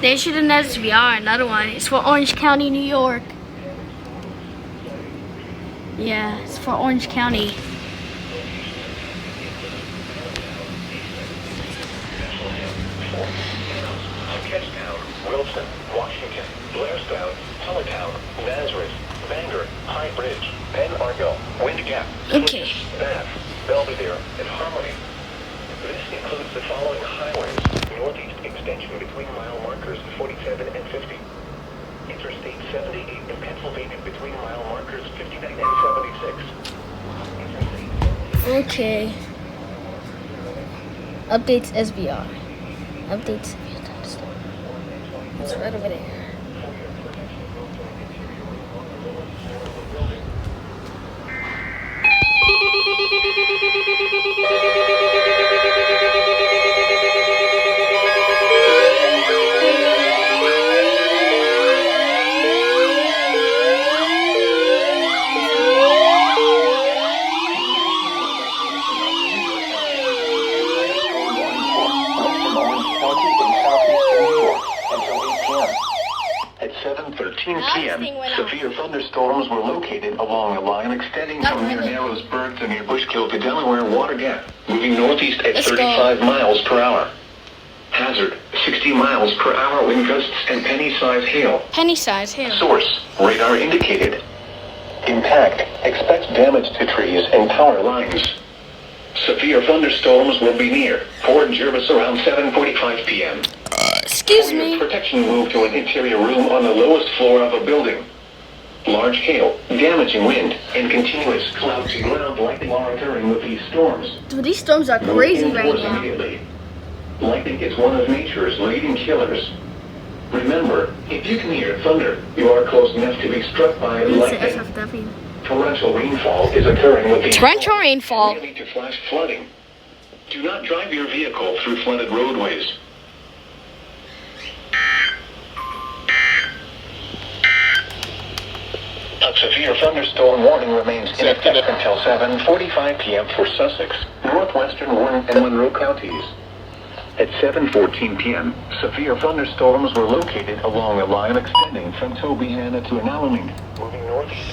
They issued an SVR, another one. It's for Orange County, New York. Yeah, it's for Orange County. Ketchtown, Wilson, Washington, Blairstown, Hullatown, Nazareth, Bangor, High Bridge, Penn Argo, Wind Gap, Okay. Bath, Belvedere, and Harmony. This includes the following highways: northeast extension between mile markers 47 and 50. Interstate 78 in Pennsylvania between mile markers 59 and 76. Okay. Updates SVR. Updates. It's right over there. At 7:13 p.m., severe thunderstorms were located along a line extending from near Narrowsburg to near Bushkill to Delaware Water Gap, moving northeast at 35 miles per hour. Hazard, 60 miles per hour wind gusts and penny-size hail. Penny-size hail. Source, radar indicated. Impact, expect damage to trees and power lines. Severe thunderstorms will be near Fort Jervis around 7:45 p.m. Excuse me. Protection moved to an interior room on the lowest floor of a building. Large hail, damaging wind, and continuous cloud-to-ground lightning are occurring with these storms. Dude, these storms are crazy right now. Immediately. Lightning is one of nature's leading killers. Remember, if you can hear thunder, you are close enough to be struck by lightning. SFW. Torrential rainfall is occurring with these Torrential storms, rainfall. leading to flash flooding. Do not drive your vehicle through flooded roadways. A severe thunderstorm warning remains in effect until 7:45 p.m. for Sussex, northwestern Warren and Monroe counties. At 7:14 p.m., severe thunderstorms were located along a line extending from Tobyhanna to Alamein, moving northeast.